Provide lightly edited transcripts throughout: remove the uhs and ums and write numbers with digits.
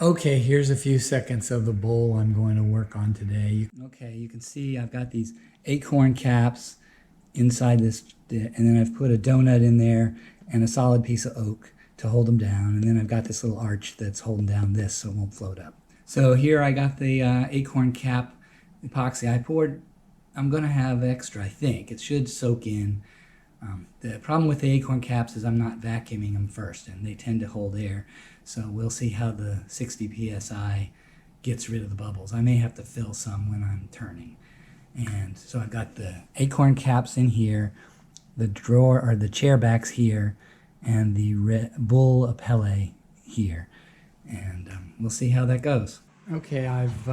Okay, here's a few seconds of the bowl I'm going to work on today. Okay, you can see I've got these acorn caps inside this, and then I've put a donut in there and a solid piece of oak to hold them down, and then I've got this little arch that's holding down this so it won't float up. So here I got the acorn cap epoxy. I'm going to have extra, I think. It should soak in. The problem with the acorn caps is I'm not vacuuming them first, and they tend to hold air. So we'll see how the 60 psi gets rid of the bubbles. I may have to fill some when I'm turning. And so I've got the acorn caps in here, the drawer or the chair backs here, and the bull appellee here. And we'll see how that goes. Okay, I've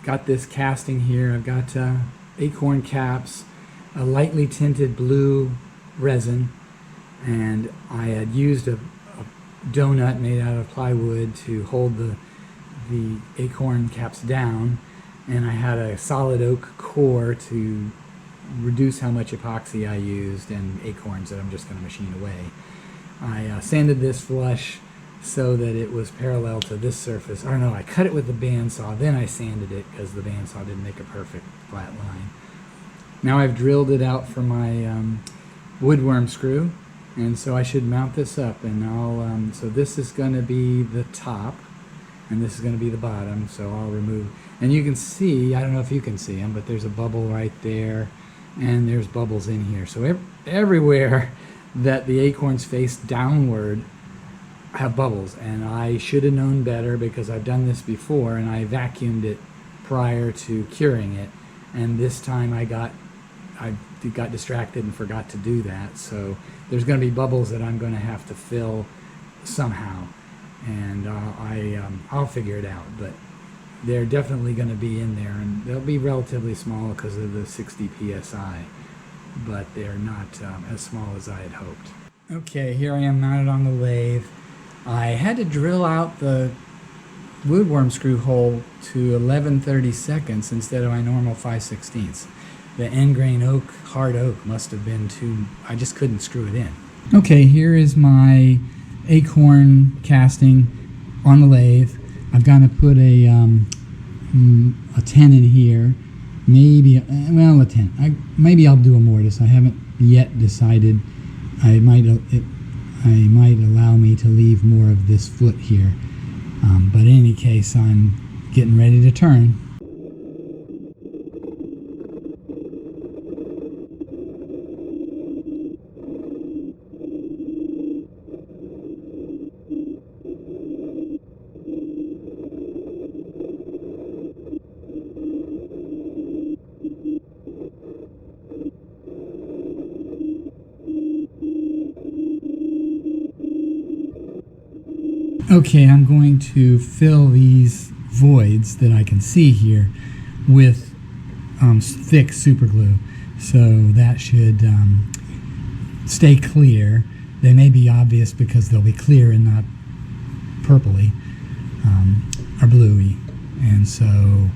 got this casting here. I've got acorn caps, a lightly tinted blue resin, and I had used a donut made out of plywood to hold the acorn caps down, and I had a solid oak core to reduce how much epoxy I used and acorns that I'm just going to machine away. I sanded this flush so that it was parallel to this surface. Or no, I cut it with the bandsaw, then I sanded it because the bandsaw didn't make a perfect flat line. Now I've drilled it out for my woodworm screw, and so I should mount this up, and I'll so this is going to be the top and this is going to be the bottom, so I'll remove, and you can see, I don't know if you can see them, but there's a bubble right there and there's bubbles in here. So everywhere that the acorns face downward have bubbles, and I should have known better because I've done this before and I vacuumed it prior to curing it, and this time I got distracted and forgot to do that. So there's going to be bubbles that I'm going to have to fill somehow, and I'll figure it out, but they're definitely going to be in there, and they'll be relatively small because of the 60 psi, but they're not as small as I had hoped. Okay, here I am mounted on the lathe. I had to drill out the woodworm screw hole to 11/32 instead of my normal 5/16. The end grain oak, hard oak, must have been too, I just couldn't screw it in. Okay, here is my acorn casting on the lathe. I've got to put a 10 in here, maybe, well, a 10. Maybe I'll do a mortise. I haven't yet decided. It might allow me to leave more of this foot here. But in any case, I'm getting ready to turn. Okay, I'm going to fill these voids that I can see here with thick super glue, so that should stay clear. They may be obvious because they'll be clear and not purpley or bluey, and so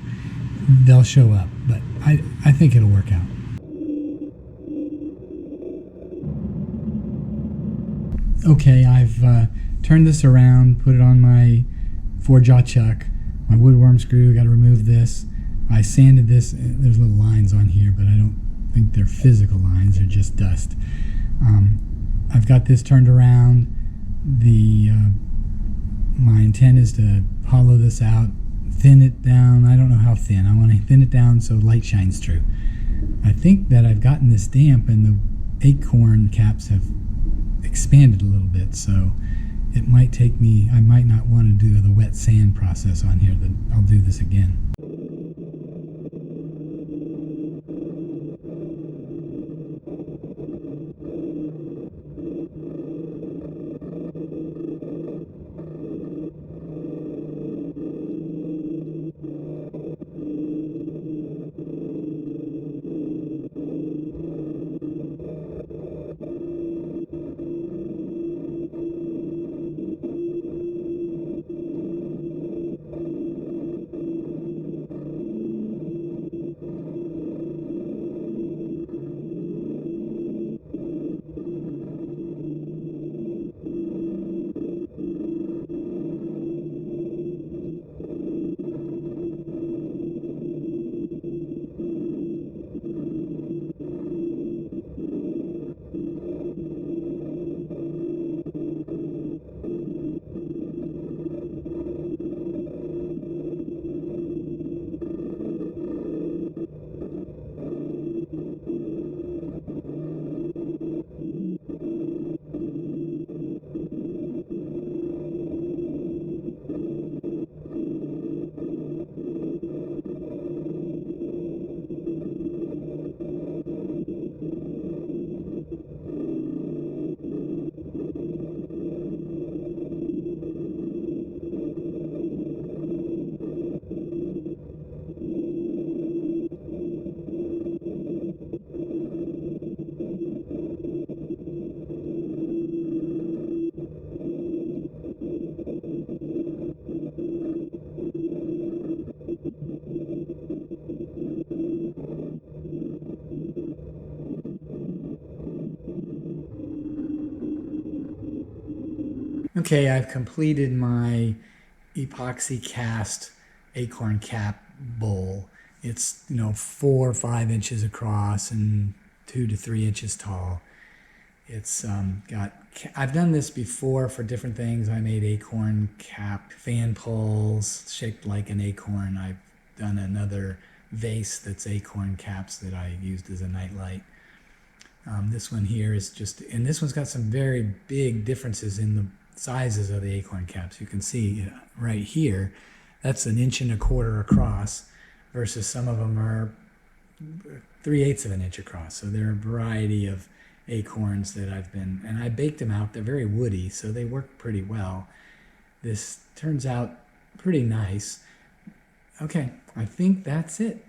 they'll show up, but I think it'll work out. Okay, I've turned this around, put it on my 4-jaw chuck, my woodworm screw. Got to remove this. I sanded this. There's little lines on here, but I don't think they're physical lines. They're just dust. I've got this turned around. My intent is to hollow this out, thin it down. I don't know how thin. I want to thin it down so light shines through. I think that I've gotten this damp, and the acorn caps have expanded a little bit, so it might take me, I might not want to do the wet sand process on here. Then I'll do this again. Okay, I've completed my epoxy cast Acorn Cap Bowl. It's 4 or 5 inches across and 2 to 3 inches tall. It's I've done this before for different things. I made acorn cap fan poles shaped like an acorn. I've done another vase that's acorn caps that I used as a nightlight. This one here is and this one's got some very big differences in the sizes of the acorn caps. You can see right here, that's 1.25 inches across versus some of them are 3/8 of an inch across. So there are a variety of acorns that and I baked them out. They're very woody, so they work pretty well. This turns out pretty nice. Okay, I think that's it.